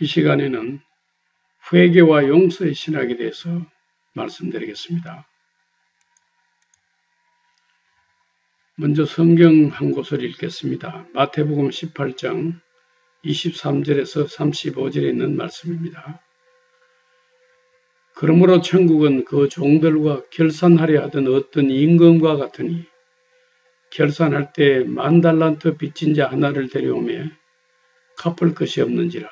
이 시간에는 회개와 용서의 신학에 대해서 말씀드리겠습니다. 먼저 성경 한 곳을 읽겠습니다. 마태복음 18장 23절에서 35절에 있는 말씀입니다. 그러므로 천국은 그 종들과 결산하려 하던 어떤 임금과 같으니 결산할 때 10,000달란트 빚진 자 하나를 데려오매 갚을 것이 없는지라.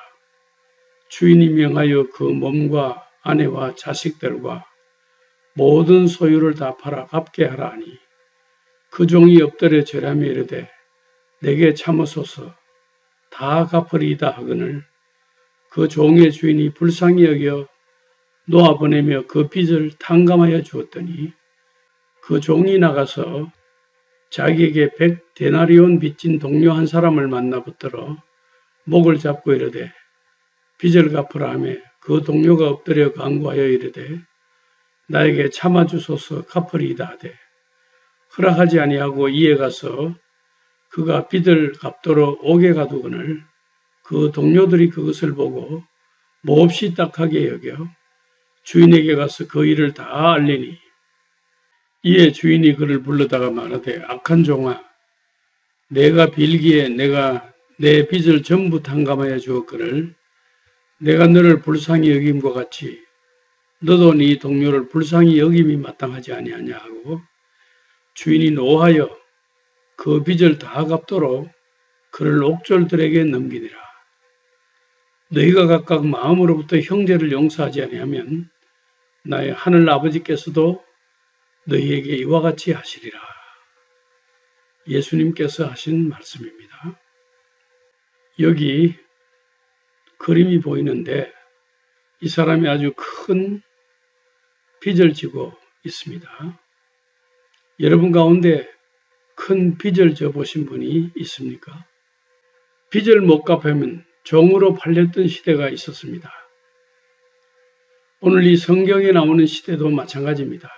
주인이 명하여 그 몸과 아내와 자식들과 모든 소유를 다 팔아 갚게 하라 하니 그 종이 엎드려 절하며 이르되 내게 참으소서 다 갚으리이다 하거늘 그 종의 주인이 불쌍히 여겨 놓아보내며 그 빚을 탕감하여 주었더니 그 종이 나가서 자기에게 100데나리온 빚진 동료 한 사람을 만나 붙들어 목을 잡고 이르되 빚을 갚으라 하며 그 동료가 엎드려 간구하여 이르되 나에게 참아주소서 갚으리이다 하되 허락하지 아니하고 이에 가서 그가 빚을 갚도록 옥에 가두거늘 그 동료들이 그것을 보고 몹시 딱하게 여겨 주인에게 가서 그 일을 다 알리니 이에 주인이 그를 불러다가 말하되 악한 종아 내가 빌기에 내가 내 빚을 전부 탕감하여 주었거늘 내가 너를 불쌍히 여김과 같이 너도 네 동료를 불쌍히 여김이 마땅하지 아니하냐 하고 주인이 노하여 그 빚을 다 갚도록 그를 옥졸들에게 넘기니라. 너희가 각각 마음으로부터 형제를 용서하지 아니하면 나의 하늘 아버지께서도 너희에게 이와 같이 하시리라. 예수님께서 하신 말씀입니다. 여기 그림이 보이는데 이 사람이 아주 큰 빚을 지고 있습니다. 여러분 가운데 큰 빚을 져 보신 분이 있습니까? 빚을 못 갚으면 종으로 팔렸던 시대가 있었습니다. 오늘 이 성경에 나오는 시대도 마찬가지입니다.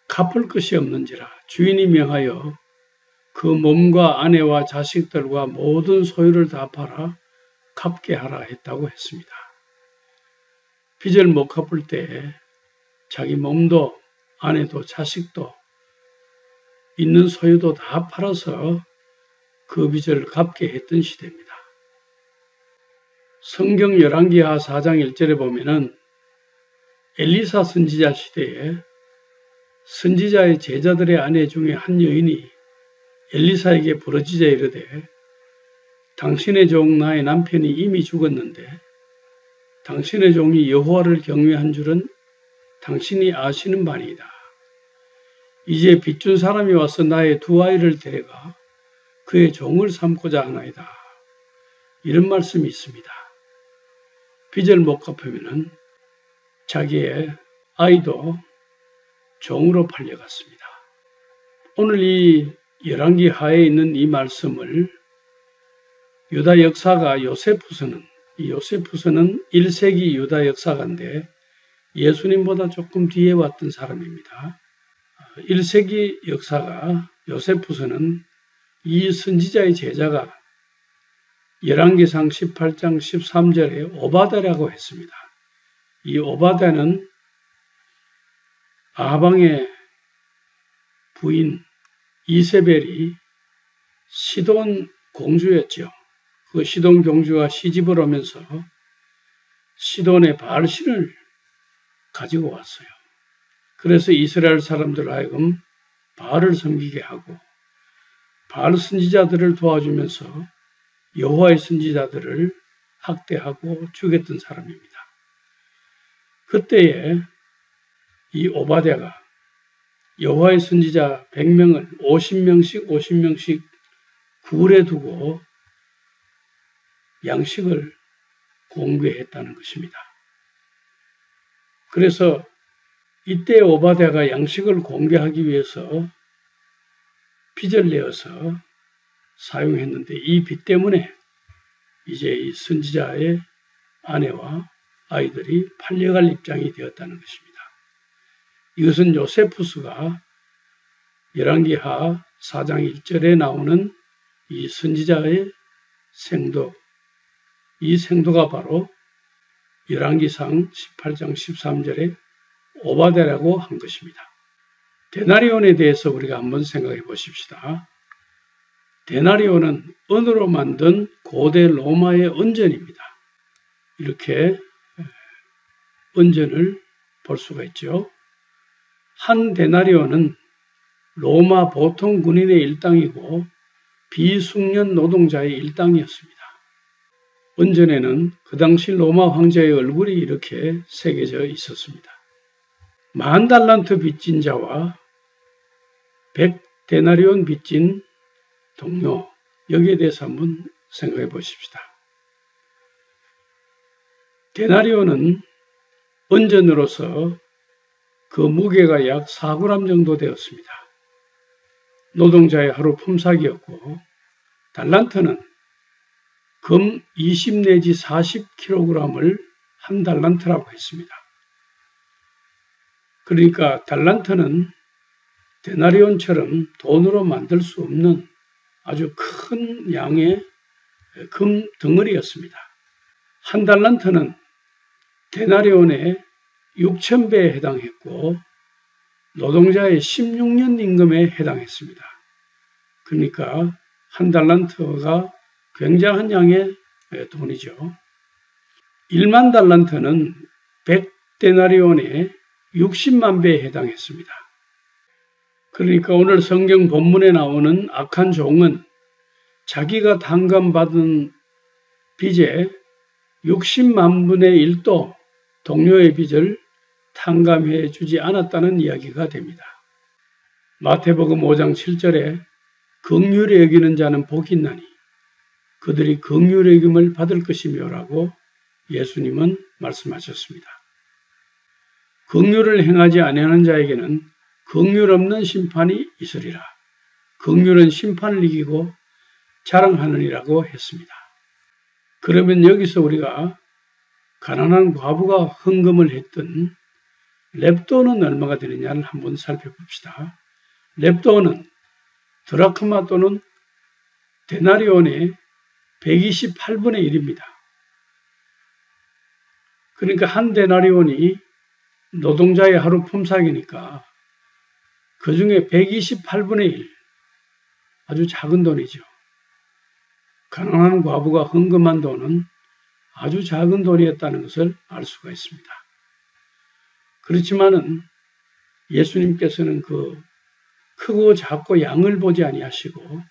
갚을 것이 없는지라 주인이 명하여 그 몸과 아내와 자식들과 모든 소유를 다 팔아 갚게 하라 했다고 했습니다. 빚을 못 갚을 때 자기 몸도 아내도 자식도 있는 소유도 다 팔아서 그 빚을 갚게 했던 시대입니다. 성경 열왕기하 4장 1절에 보면은 엘리사 선지자 시대에 선지자의 제자들의 아내 중에 한 여인이 엘리사에게 부르짖어 이르되 당신의 종 나의 남편이 이미 죽었는데 당신의 종이 여호와를 경외한 줄은 당신이 아시는 바니이다. 이제 빚준 사람이 와서 나의 두 아이를 데려가 그의 종을 삼고자 하나이다. 이런 말씀이 있습니다. 빚을 못 갚으면 자기의 아이도 종으로 팔려갔습니다. 오늘 이 열왕기 하에 있는 이 말씀을 유다 역사가 요세푸스는 1세기 유다 역사가인데 예수님보다 조금 뒤에 왔던 사람입니다. 1세기 역사가 요세푸스는 이 선지자의 제자가 열왕기상 18장 13절에 오바댜라고 했습니다. 이 오바댜는 아방의 부인 이세벨이 시돈 공주였죠. 그 시돈 공주가 시집을 오면서 시돈의 바알신을 가지고 왔어요. 그래서 이스라엘 사람들 하여금 바알을 섬기게 하고 바알 선지자들을 도와주면서 여호와의 선지자들을 학대하고 죽였던 사람입니다. 그때에 이 오바댜가 여호와의 선지자 100명을 50명씩 굴에 두고 양식을 공개했다는 것입니다. 그래서 이때 오바댜가 양식을 공개하기 위해서 빚을 내어서 사용했는데 이 빚 때문에 이제 이 선지자의 아내와 아이들이 팔려갈 입장이 되었다는 것입니다. 이것은 요세푸스가 열왕기하 4장 1절에 나오는 이 선지자의 생도 이 생도가 바로 열왕기상 18장 13절에 오바데라고 한 것입니다. 데나리온에 대해서 우리가 한번 생각해 보십시다. 데나리온은 은으로 만든 고대 로마의 은전입니다. 이렇게 은전을 볼 수가 있죠. 한 데나리온은 로마 보통 군인의 일당이고 비숙련 노동자의 일당이었습니다. 은전에는 그 당시 로마 황제의 얼굴이 이렇게 새겨져 있었습니다. 10,000달란트 빚진 자와 100데나리온 빚진 동료, 여기에 대해서 한번 생각해 보십시다. 데나리온은 은전으로서 그 무게가 약 4g 정도 되었습니다. 노동자의 하루 품삯이었고 달란트는 금 20 내지 40kg을 한 달란트라고 했습니다. 그러니까 달란트는 데나리온처럼 돈으로 만들 수 없는 아주 큰 양의 금 덩어리였습니다. 한 달란트는 데나리온의 6,000배에 해당했고 노동자의 16년 임금에 해당했습니다. 그러니까 한 달란트가 굉장한 양의 돈이죠. 1만 달란트는 100데나리온의 60만 배에 해당했습니다. 그러니까 오늘 성경 본문에 나오는 악한 종은 자기가 탕감받은 빚의 60만 분의 1도 동료의 빚을 탕감해 주지 않았다는 이야기가 됩니다. 마태복음 5장 7절에 긍휼히 여기는 자는 복이 있나니 그들이 긍휼히 여김을 받을 것이며라고 예수님은 말씀하셨습니다. 긍휼을 행하지 아니하는 자에게는 긍휼 없는 심판이 있으리라. 긍휼은 심판을 이기고 자랑하느니라고 했습니다. 그러면 여기서 우리가 가난한 과부가 헌금을 했던 렙도는 얼마가 되느냐를 한번 살펴봅시다. 렙도는 드라크마 또는 데나리온의 128분의 1입니다. 그러니까 한 데나리온이 노동자의 하루 품삯이니까 그 중에 128분의 1, 아주 작은 돈이죠. 가난한 과부가 헌금한 돈은 아주 작은 돈이었다는 것을 알 수가 있습니다. 그렇지만은 예수님께서는 그 크고 작고 양을 보지 아니하시고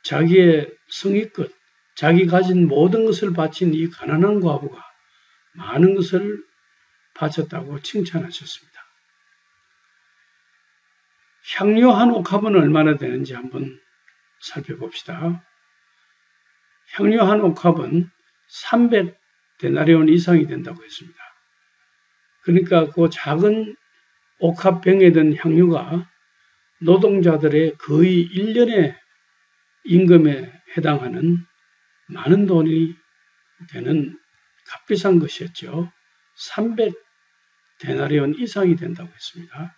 자기의 성의껏 자기 가진 모든 것을 바친 이 가난한 과부가 많은 것을 바쳤다고 칭찬하셨습니다. 향료 한 옥합은 얼마나 되는지 한번 살펴봅시다. 향료 한 옥합은 300데나리온 이상이 된다고 했습니다. 그러니까 그 작은 옥합병에 든 향유가 노동자들의 거의 1년의 임금에 해당하는 많은 돈이 되는 값비싼 것이었죠. 300데나리온 이상이 된다고 했습니다.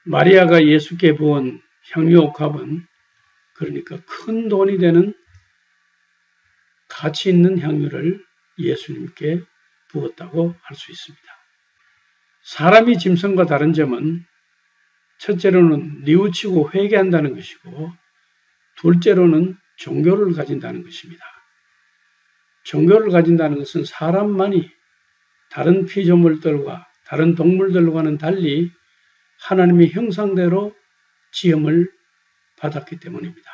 마리아가 예수께 부은 향유 옥합은 그러니까 큰 돈이 되는 가치 있는 향유를 예수님께 부었다고 할 수 있습니다. 사람이 짐승과 다른 점은 첫째로는 뉘우치고 회개한다는 것이고 둘째로는 종교를 가진다는 것입니다. 종교를 가진다는 것은 사람만이 다른 피조물들과 다른 동물들과는 달리 하나님의 형상대로 지음을 받았기 때문입니다.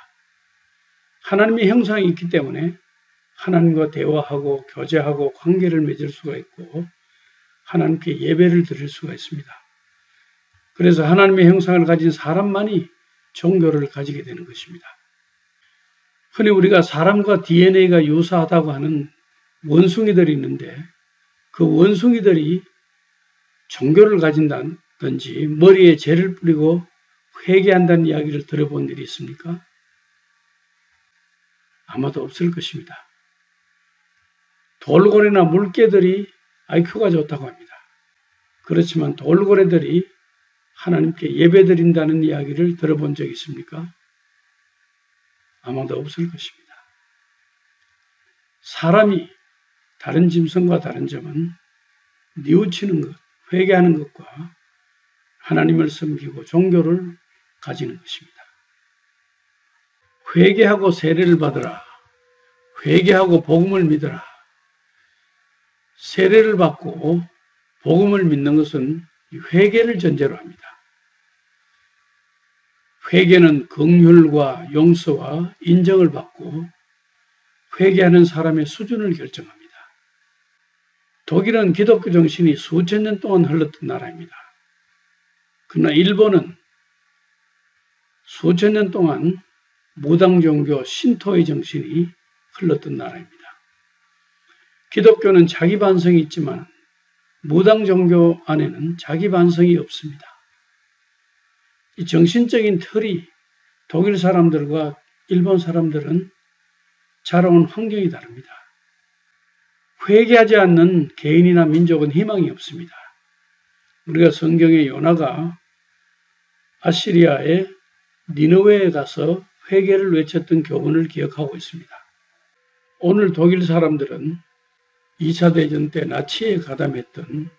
하나님의 형상이 있기 때문에 하나님과 대화하고 교제하고 관계를 맺을 수가 있고 하나님께 예배를 드릴 수가 있습니다. 그래서 하나님의 형상을 가진 사람만이 종교를 가지게 되는 것입니다. 흔히 우리가 사람과 DNA가 유사하다고 하는 원숭이들이 있는데 그 원숭이들이 종교를 가진다든지 머리에 재를 뿌리고 회개한다는 이야기를 들어본 일이 있습니까? 아마도 없을 것입니다. 돌고래나 물개들이 IQ가 좋다고 합니다. 그렇지만 돌고래들이 하나님께 예배드린다는 이야기를 들어본 적이 있습니까? 아마도 없을 것입니다. 사람이 다른 짐승과 다른 점은 뉘우치는 것, 회개하는 것과 하나님을 섬기고 종교를 가지는 것입니다. 회개하고 세례를 받으라. 회개하고 복음을 믿으라. 세례를 받고 복음을 믿는 것은 회개를 전제로 합니다. 회개는 긍휼과 용서와 인정을 받고 회개하는 사람의 수준을 결정합니다. 독일은 기독교 정신이 수천 년 동안 흘렀던 나라입니다. 그러나 일본은 수천 년 동안 무당 종교 신토의 정신이 흘렀던 나라입니다. 기독교는 자기 반성이 있지만 무당 종교 안에는 자기 반성이 없습니다. 이 정신적인 틀이 독일 사람들과 일본 사람들은 자라온 환경이 다릅니다. 회개하지 않는 개인이나 민족은 희망이 없습니다. 우리가 성경의 요나가 아시리아의 니느웨에 가서 회개를 외쳤던 교훈을 기억하고 있습니다. 오늘 독일 사람들은 2차 대전 때 나치에 가담했던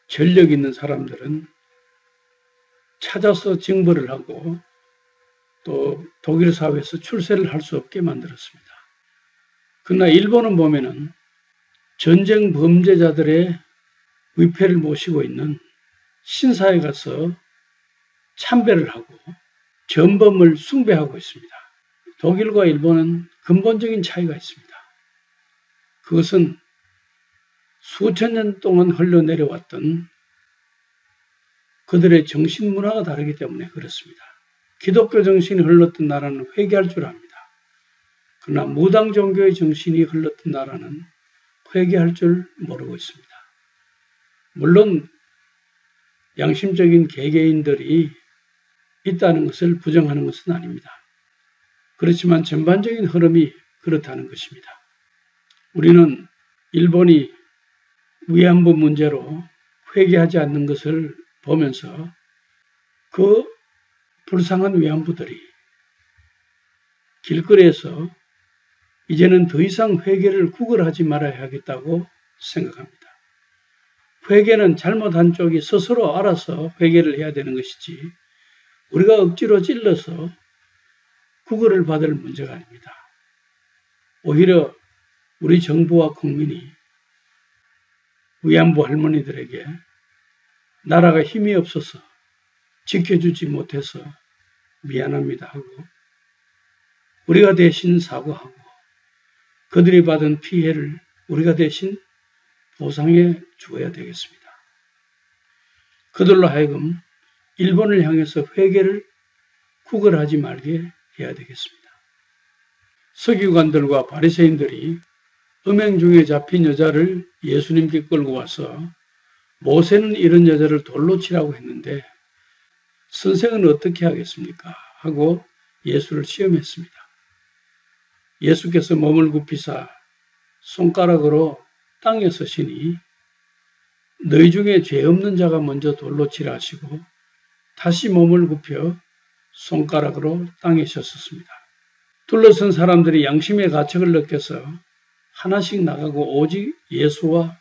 전력 있는 사람들은 찾아서 징벌을 하고 또 독일 사회에서 출세를 할 수 없게 만들었습니다. 그러나 일본은 보면은 전쟁 범죄자들의 위패를 모시고 있는 신사에 가서 참배를 하고 전범을 숭배하고 있습니다. 독일과 일본은 근본적인 차이가 있습니다. 그것은 수천 년 동안 흘러내려왔던 그들의 정신 문화가 다르기 때문에 그렇습니다. 기독교 정신이 흘렀던 나라는 회개할 줄 압니다. 그러나 무당 종교의 정신이 흘렀던 나라는 회개할 줄 모르고 있습니다. 물론 양심적인 개개인들이 있다는 것을 부정하는 것은 아닙니다. 그렇지만 전반적인 흐름이 그렇다는 것입니다. 우리는 일본이 위안부 문제로 회개하지 않는 것을 보면서 그 불쌍한 위안부들이 길거리에서 이제는 더 이상 회개를 구걸하지 말아야 하겠다고 생각합니다. 회개는 잘못한 쪽이 스스로 알아서 회개를 해야 되는 것이지 우리가 억지로 찔러서 구걸을 받을 문제가 아닙니다. 오히려 우리 정부와 국민이 위안부 할머니들에게 나라가 힘이 없어서 지켜주지 못해서 미안합니다 하고 우리가 대신 사과하고 그들이 받은 피해를 우리가 대신 보상해 주어야 되겠습니다. 그들로 하여금 일본을 향해서 회개를 구걸하지 말게 해야 되겠습니다. 서기관들과 바리새인들이 음행 중에 잡힌 여자를 예수님께 끌고 와서 모세는 이런 여자를 돌로 치라고 했는데 선생은 어떻게 하겠습니까? 하고 예수를 시험했습니다. 예수께서 몸을 굽히사 손가락으로 땅에 서시니 너희 중에 죄 없는 자가 먼저 돌로 치라 하시고 다시 몸을 굽혀 손가락으로 땅에 셨었습니다. 둘러선 사람들이 양심의 가책을 느껴서 하나씩 나가고 오직 예수와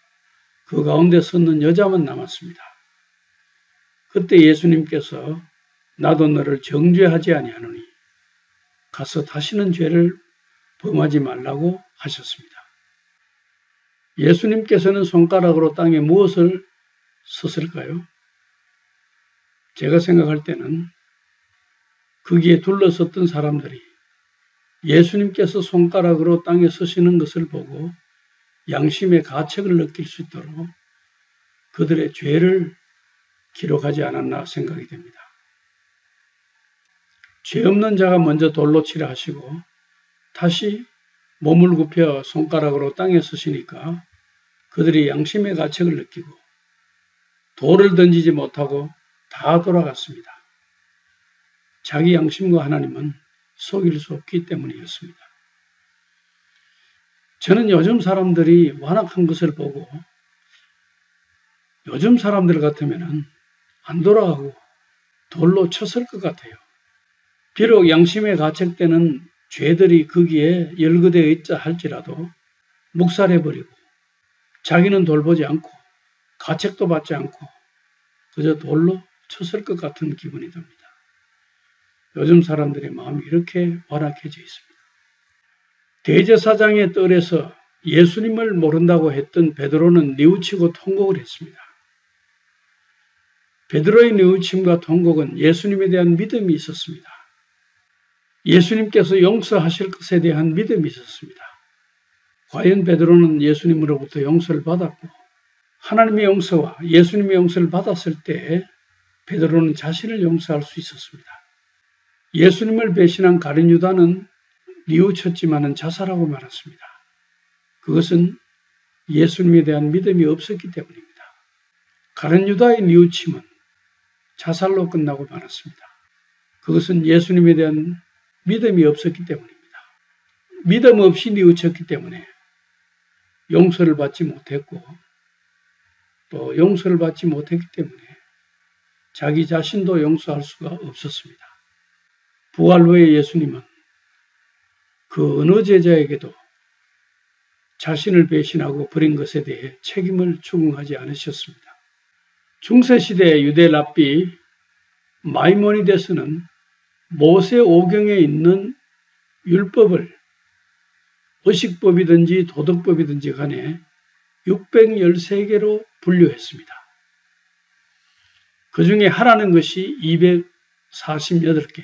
그 가운데 섰는 여자만 남았습니다. 그때 예수님께서 나도 너를 정죄하지 아니하노니 가서 다시는 죄를 범하지 말라고 하셨습니다. 예수님께서는 손가락으로 땅에 무엇을 썼을까요? 제가 생각할 때는 거기에 둘러섰던 사람들이 예수님께서 손가락으로 땅에 쓰시는 것을 보고 양심의 가책을 느낄 수 있도록 그들의 죄를 기록하지 않았나 생각이 됩니다. 죄 없는 자가 먼저 돌로 치라 하시고 다시 몸을 굽혀 손가락으로 땅에 쓰시니까 그들이 양심의 가책을 느끼고 돌을 던지지 못하고 다 돌아갔습니다. 자기 양심과 하나님은 속일 수 없기 때문이었습니다. 저는 요즘 사람들이 완악한 것을 보고 요즘 사람들 같으면 안 돌아가고 돌로 쳤을 것 같아요. 비록 양심에 가책되는 죄들이 거기에 열거되어 있자 할지라도 묵살해버리고 자기는 돌보지 않고 가책도 받지 않고 그저 돌로 쳤을 것 같은 기분이 듭니다. 요즘 사람들의 마음이 이렇게 완악해져 있습니다. 대제사장의 뜰에서 예수님을 모른다고 했던 베드로는 뉘우치고 통곡을 했습니다. 베드로의 뉘우침과 통곡은 예수님에 대한 믿음이 있었습니다. 예수님께서 용서하실 것에 대한 믿음이 있었습니다. 과연 베드로는 예수님으로부터 용서를 받았고 하나님의 용서와 예수님의 용서를 받았을 때 베드로는 자신을 용서할 수 있었습니다. 예수님을 배신한 가룟 유다는 뉘우쳤지만은 자살하고 말았습니다. 그것은 예수님에 대한 믿음이 없었기 때문입니다. 가룟 유다의 뉘우침은 자살로 끝나고 말았습니다. 그것은 예수님에 대한 믿음이 없었기 때문입니다. 믿음 없이 뉘우쳤기 때문에 용서를 받지 못했고 또 용서를 받지 못했기 때문에 자기 자신도 용서할 수가 없었습니다. 부활 후에 예수님은 그 어느 제자에게도 자신을 배신하고 버린 것에 대해 책임을 추궁하지 않으셨습니다. 중세시대 유대 랍비 마이모니데스는 모세 오경에 있는 율법을 의식법이든지 도덕법이든지 간에 613개로 분류했습니다. 그 중에 하라는 것이 248개,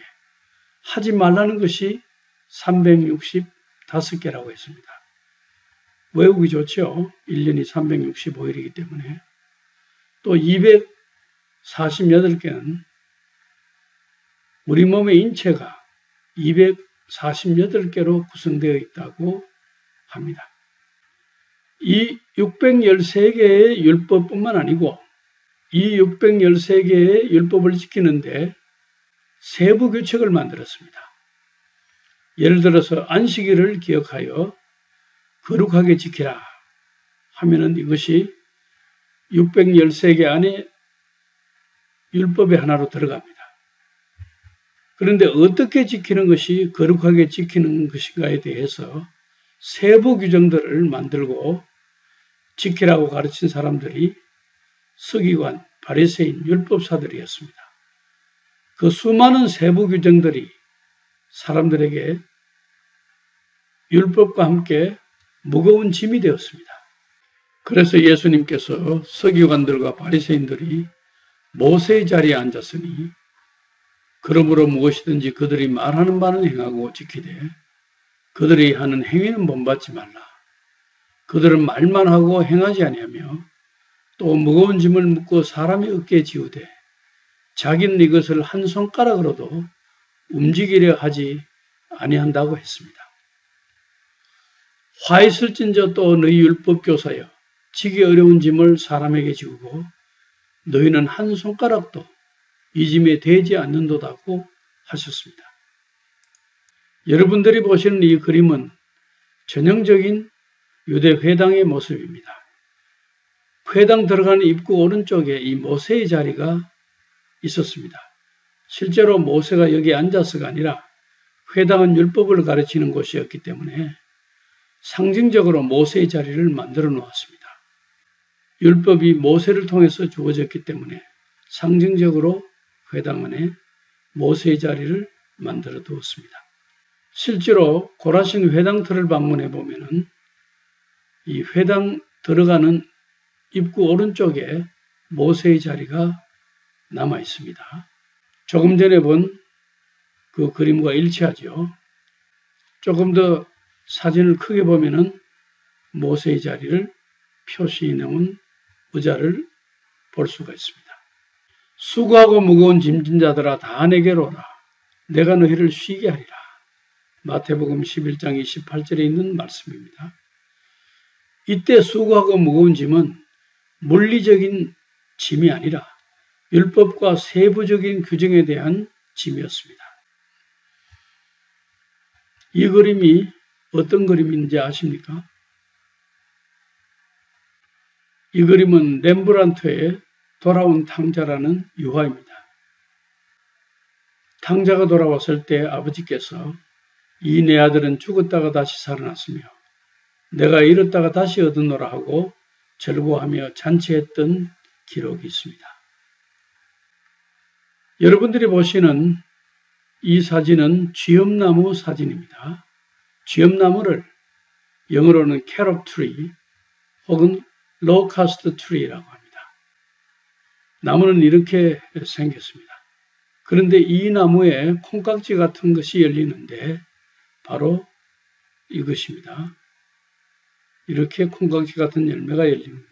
하지 말라는 것이 365개라고 했습니다. 외우기 좋죠. 1년이 365일이기 때문에. 또 248개는 우리 몸의 인체가 248개로 구성되어 있다고 합니다. 이 613개의 율법뿐만 아니고 이 613개의 율법을 지키는데 세부 규칙을 만들었습니다. 예를 들어서 안식일을 기억하여 거룩하게 지키라 하면은 이것이 613개 안에 율법의 하나로 들어갑니다. 그런데 어떻게 지키는 것이 거룩하게 지키는 것인가에 대해서 세부 규정들을 만들고 지키라고 가르친 사람들이 서기관, 바리새인, 율법사들이었습니다. 그 수많은 세부 규정들이 사람들에게 율법과 함께 무거운 짐이 되었습니다. 그래서 예수님께서 서기관들과 바리새인들이 모세의 자리에 앉았으니 그러므로 무엇이든지 그들이 말하는 바는 행하고 지키되 그들이 하는 행위는 본받지 말라. 그들은 말만 하고 행하지 아니하며 또 무거운 짐을 묶고 사람의 어깨에 지우되 자기는 이것을 한 손가락으로도 움직이려 하지 아니한다고 했습니다. 화 있을진저 또 너희 율법교사여 지기 어려운 짐을 사람에게 지우고 너희는 한 손가락도 이 짐에 대지 않는도다고 하셨습니다. 여러분들이 보시는 이 그림은 전형적인 유대 회당의 모습입니다. 회당 들어가는 입구 오른쪽에 이 모세의 자리가 있었습니다. 실제로 모세가 여기 앉아서가 아니라 회당은 율법을 가르치는 곳이었기 때문에 상징적으로 모세의 자리를 만들어 놓았습니다. 율법이 모세를 통해서 주어졌기 때문에 상징적으로 회당 안에 모세의 자리를 만들어 두었습니다. 실제로 고라신 회당터를 방문해 보면은 이 회당 들어가는 입구 오른쪽에 모세의 자리가 남아 있습니다. 조금 전에 본 그 그림과 일치하죠. 조금 더 사진을 크게 보면은 모세의 자리를 표시해 놓은 의자를 볼 수가 있습니다. 수고하고 무거운 짐진 자들아 다 내게로 오라. 내가 너희를 쉬게 하리라. 마태복음 11장 28절에 있는 말씀입니다. 이때 수고하고 무거운 짐은 물리적인 짐이 아니라 율법과 세부적인 규정에 대한 짐이었습니다. 이 그림이 어떤 그림인지 아십니까? 이 그림은 렘브란트의 돌아온 탕자라는 유화입니다. 탕자가 돌아왔을 때 아버지께서 이 내 아들은 죽었다가 다시 살아났으며 내가 잃었다가 다시 얻으노라 하고 즐거워하며 잔치했던 기록이 있습니다. 여러분들이 보시는 이 사진은 쥐엄나무 사진입니다. 쥐엄나무를 영어로는 캐럿 트리 혹은 로카스트 트리라고 합니다. 나무는 이렇게 생겼습니다. 그런데 이 나무에 콩깍지 같은 것이 열리는데 바로 이것입니다. 이렇게 콩깍지 같은 열매가 열립니다.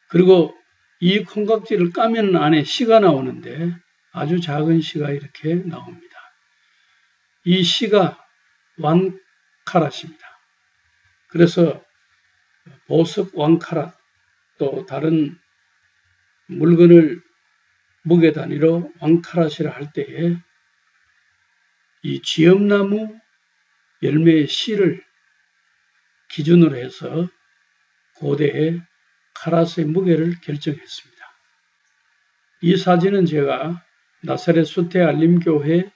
그리고 이 콩깍지를 까면 안에 씨가 나오는데 아주 작은 씨가 이렇게 나옵니다. 이 씨가 왕카랏입니다. 그래서 보석 왕카랏 또 다른 물건을 무게 단위로 왕카랏이라 할 때에 이 쥐엄나무 열매의 씨를 기준으로 해서 고대의 카랏의 무게를 결정했습니다. 이 사진은 제가 나사렛 수태 알림교회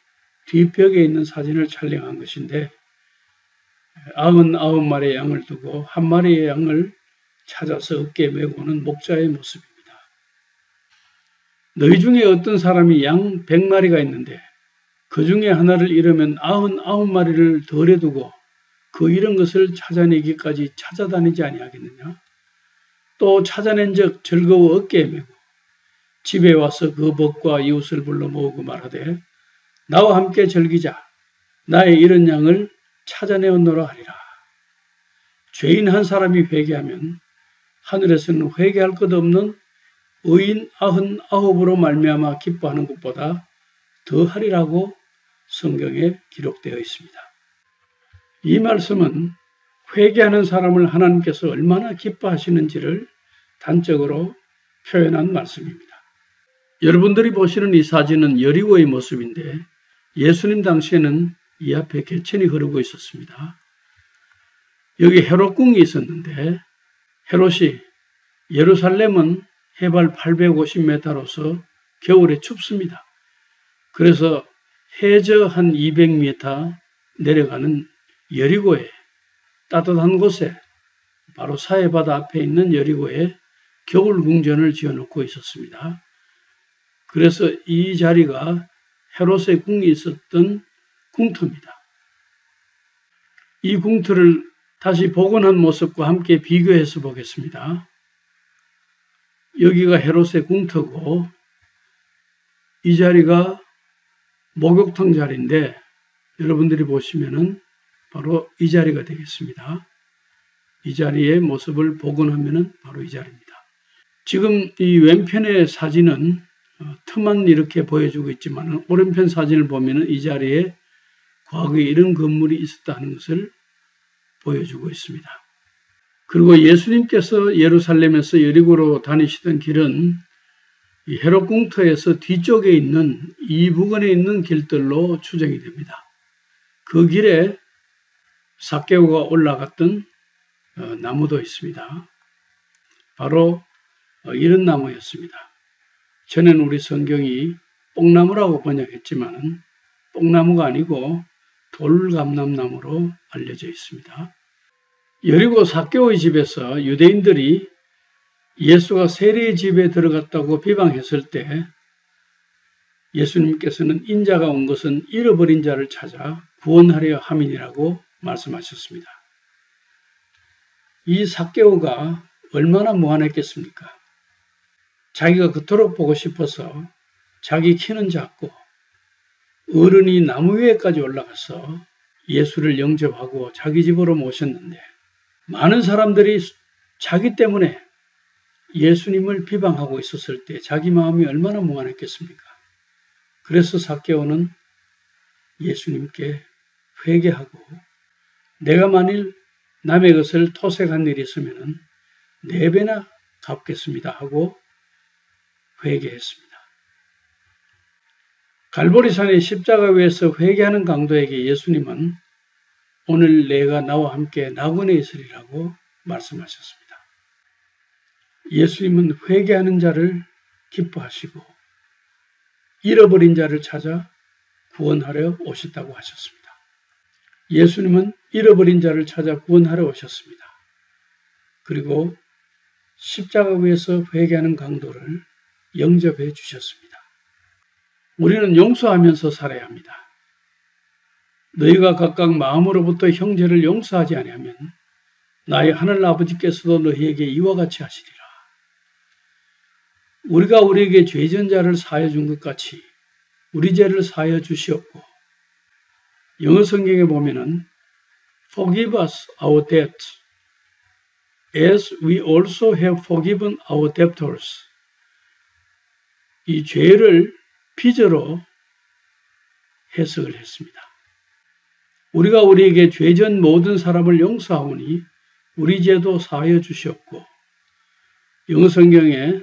뒷벽에 있는 사진을 촬영한 것인데 99마리의 양을 두고 한 마리의 양을 찾아서 어깨에 메고 오는 목자의 모습입니다. 너희 중에 어떤 사람이 양 100마리가 있는데 그 중에 하나를 잃으면 99마리를 덜에 두고 그 잃은 것을 찾아내기까지 찾아다니지 아니하겠느냐? 또 찾아낸 적 즐거워 어깨에 메고 집에 와서 그 벗과 이웃을 불러 모으고 말하되 나와 함께 즐기자. 나의 잃은 양을 찾아내었노라 하리라. 죄인 한 사람이 회개하면 하늘에서는 회개할 것 없는 의인 99으로 말미암아 기뻐하는 것보다 더하리라고 성경에 기록되어 있습니다. 이 말씀은 회개하는 사람을 하나님께서 얼마나 기뻐하시는지를 단적으로 표현한 말씀입니다. 여러분들이 보시는 이 사진은 여리고의 모습인데 예수님 당시에는 이 앞에 개천이 흐르고 있었습니다. 여기 헤롯궁이 있었는데 헤롯이 예루살렘은 해발 850m로서 겨울에 춥습니다. 그래서 해저 한 200m 내려가는 여리고에 따뜻한 곳에 바로 사해바다 앞에 있는 여리고에 겨울 궁전을 지어놓고 있었습니다. 그래서 이 자리가 헤롯의 궁이 있었던 궁터입니다. 이 궁터를 다시 복원한 모습과 함께 비교해서 보겠습니다. 여기가 헤롯의 궁터고 이 자리가 목욕탕 자리인데 여러분들이 보시면은 바로 이 자리가 되겠습니다. 이 자리의 모습을 복원하면은 바로 이 자리입니다. 지금 이 왼편의 사진은 틈만 이렇게 보여주고 있지만 오른편 사진을 보면은 이 자리에 과거에 이런 건물이 있었다는 것을 보여주고 있습니다. 그리고 예수님께서 예루살렘에서 여리고로 다니시던 길은 이 헤롯 궁터에서 뒤쪽에 있는 이 부근에 있는 길들로 추정이 됩니다. 그 길에 삭개오가 올라갔던 나무도 있습니다. 바로 이런 나무였습니다. 전에는 우리 성경이 뽕나무라고 번역했지만 뽕나무가 아니고 돌감람나무로 알려져 있습니다. 여리고 삭개오의 집에서 유대인들이 예수가 세리의 집에 들어갔다고 비방했을 때 예수님께서는 인자가 온 것은 잃어버린 자를 찾아 구원하려 함이니라고 말씀하셨습니다. 이 삭개오가 얼마나 무한했겠습니까? 자기가 그토록 보고 싶어서 자기 키는 작고 어른이 나무 위에까지 올라가서 예수를 영접하고 자기 집으로 모셨는데 많은 사람들이 자기 때문에 예수님을 비방하고 있었을 때 자기 마음이 얼마나 무한했겠습니까? 그래서 삭개오는 예수님께 회개하고 내가 만일 남의 것을 토색한 일이 있으면 4배나 갚겠습니다 하고 회개했습니다. 갈보리산의 십자가 위에서 회개하는 강도에게 예수님은 오늘 내가 나와 함께 낙원에 있으리라고 말씀하셨습니다. 예수님은 회개하는 자를 기뻐하시고 잃어버린 자를 찾아 구원하려 오셨다고 하셨습니다. 예수님은 잃어버린 자를 찾아 구원하러 오셨습니다. 그리고 십자가 위에서 회개하는 강도를 영접해 주셨습니다. 우리는 용서하면서 살아야 합니다. 너희가 각각 마음으로부터 형제를 용서하지 아니하면 나의 하늘 아버지께서도 너희에게 이와 같이 하시리라. 우리가 우리에게 죄진 자를 사하여 준 것 같이 우리 죄를 사하여 주시옵고, 영어 성경에 보면은 Forgive us our debt as we also have forgiven our debtors. 이 죄를 빚으로 해석을 했습니다. 우리가 우리에게 죄진 모든 사람을 용서하오니 우리 죄도 사하여 주시옵고, 영어 성경에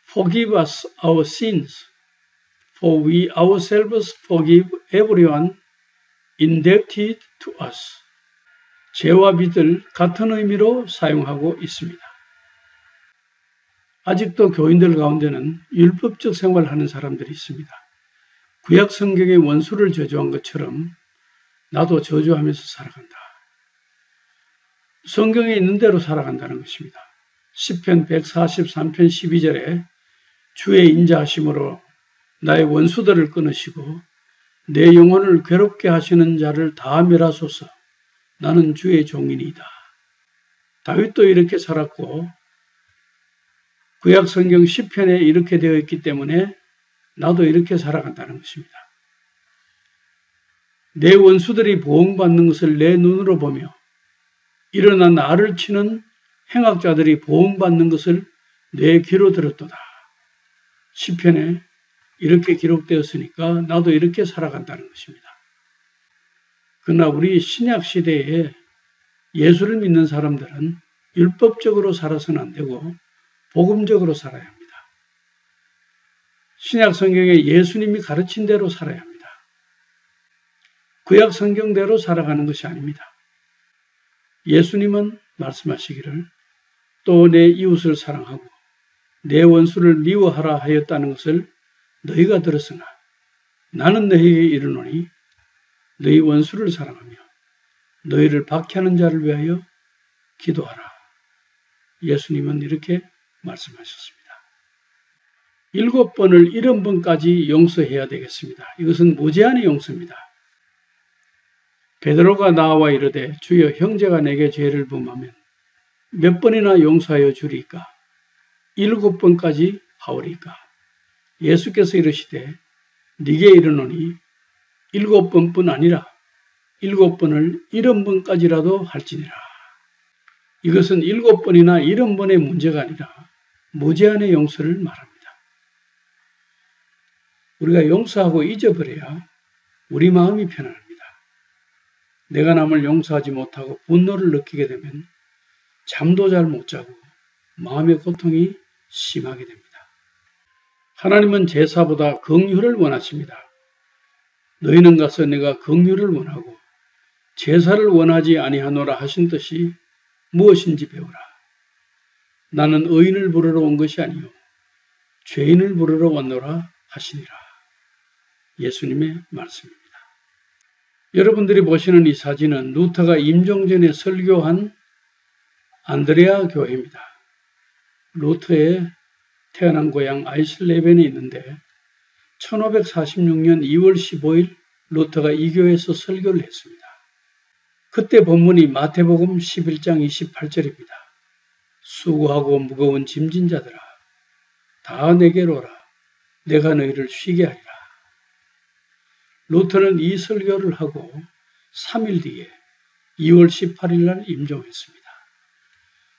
Forgive us our sins, for we ourselves forgive everyone indebted to us. 죄와 빚을 같은 의미로 사용하고 있습니다. 아직도 교인들 가운데는 율법적 생활을 하는 사람들이 있습니다. 구약 성경의 원수를 저주한 것처럼 나도 저주하면서 살아간다. 성경에 있는 대로 살아간다는 것입니다. 시편 143편 12절에 주의 인자하심으로 나의 원수들을 끊으시고 내 영혼을 괴롭게 하시는 자를 다 멸하소서. 나는 주의 종이니이다. 다윗도 이렇게 살았고 구약 성경 시편에 이렇게 되어 있기 때문에 나도 이렇게 살아간다는 것입니다. 내 원수들이 보응받는 것을 내 눈으로 보며 일어나 나를 치는 행악자들이 보응받는 것을 내 귀로 들었도다. 시편에 이렇게 기록되었으니까 나도 이렇게 살아간다는 것입니다. 그러나 우리 신약 시대에 예수를 믿는 사람들은 율법적으로 살아서는 안 되고 복음적으로 살아야 합니다. 신약 성경에 예수님이 가르친 대로 살아야 합니다. 구약 성경대로 살아가는 것이 아닙니다. 예수님은 말씀하시기를 또 내 이웃을 사랑하고 내 원수를 미워하라 하였다는 것을 너희가 들었으나 나는 너희에게 이르노니 너희 원수를 사랑하며 너희를 박해하는 자를 위하여 기도하라. 예수님은 이렇게 말씀하셨습니다. 7번을 70번까지 용서해야 되겠습니다. 이것은 무제한의 용서입니다. 베드로가 나와 이르되 주여 형제가 내게 죄를 범하면 몇 번이나 용서하여 주리까? 7번까지 하오리까? 예수께서 이르시되 네게 이르노니 7번뿐 아니라 7번을 70번까지라도 할지니라. 이것은 7번이나 70번의 문제가 아니라 무제한의 용서를 말합니다. 우리가 용서하고 잊어버려야 우리 마음이 편안합니다. 내가 남을 용서하지 못하고 분노를 느끼게 되면 잠도 잘 못 자고 마음의 고통이 심하게 됩니다. 하나님은 제사보다 긍휼을 원하십니다. 너희는 가서 내가 긍휼을 원하고 제사를 원하지 아니하노라 하신 뜻이 무엇인지 배우라. 나는 의인을 부르러 온 것이 아니요 죄인을 부르러 왔노라 하시니라. 예수님의 말씀입니다. 여러분들이 보시는 이 사진은 루터가 임종전에 설교한 안드레아 교회입니다. 루터의 태어난 고향 아이슬레벤에 있는데 1546년 2월 15일 루터가 이 교회에서 설교를 했습니다. 그때 본문이 마태복음 11장 28절입니다. 수고하고 무거운 짐진 자들아 다 내게로 오라. 내가 너희를 쉬게 하리라. 루터는 이 설교를 하고 3일 뒤에 2월 18일 날 임종했습니다.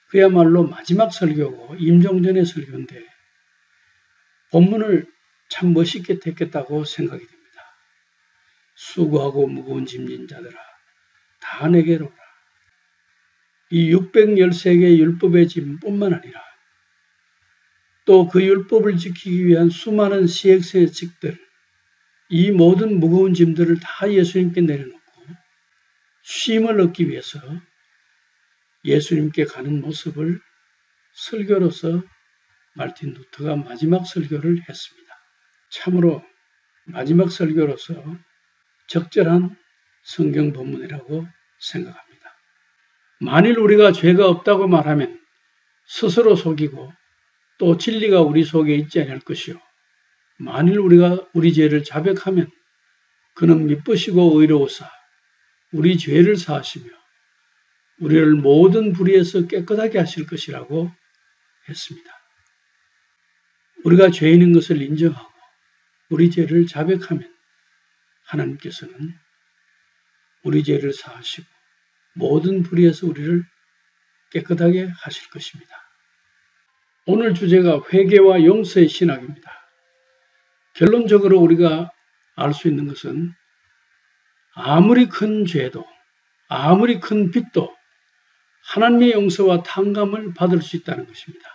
그야말로 마지막 설교고 임종전의 설교인데 본문을 참 멋있게 택했다고 생각이 됩니다. 수고하고 무거운 짐진 자들아 다 내게로 오라. 이 613개의 율법의 짐뿐만 아니라 또 그 율법을 지키기 위한 수많은 시액의 직들, 이 모든 무거운 짐들을 다 예수님께 내려놓고 쉼을 얻기 위해서 예수님께 가는 모습을 설교로서 마르틴 루터가 마지막 설교를 했습니다. 참으로 마지막 설교로서 적절한 성경 본문이라고 생각합니다. 만일 우리가 죄가 없다고 말하면 스스로 속이고 또 진리가 우리 속에 있지 않을 것이요. 만일 우리가 우리 죄를 자백하면 그는 미쁘시고 의로우사 우리 죄를 사하시며 우리를 모든 불의에서 깨끗하게 하실 것이라고 했습니다. 우리가 죄인인 것을 인정하고 우리 죄를 자백하면 하나님께서는 우리 죄를 사하시고 모든 불의에서 우리를 깨끗하게 하실 것입니다. 오늘 주제가 회개와 용서의 신학입니다. 결론적으로 우리가 알 수 있는 것은 아무리 큰 죄도 아무리 큰 빚도 하나님의 용서와 탕감을 받을 수 있다는 것입니다.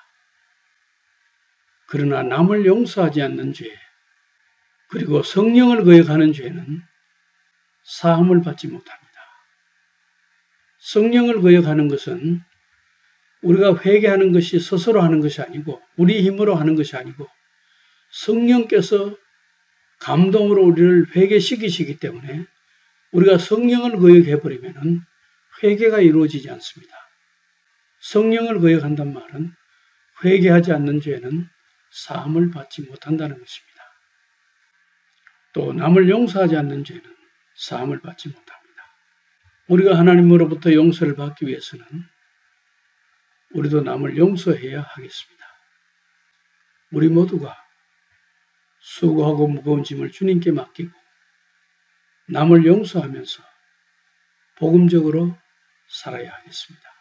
그러나 남을 용서하지 않는 죄 그리고 성령을 거역하는 죄는 사함을 받지 못합니다. 성령을 거역하는 것은 우리가 회개하는 것이 스스로 하는 것이 아니고 우리 힘으로 하는 것이 아니고 성령께서 감동으로 우리를 회개시키시기 때문에 우리가 성령을 거역해버리면 회개가 이루어지지 않습니다. 성령을 거역한단 말은 회개하지 않는 죄는 사함을 받지 못한다는 것입니다. 또 남을 용서하지 않는 죄는 사함을 받지 못합니다. 우리가 하나님으로부터 용서를 받기 위해서는 우리도 남을 용서해야 하겠습니다. 우리 모두가 수고하고 무거운 짐을 주님께 맡기고 남을 용서하면서 복음적으로 살아야 하겠습니다.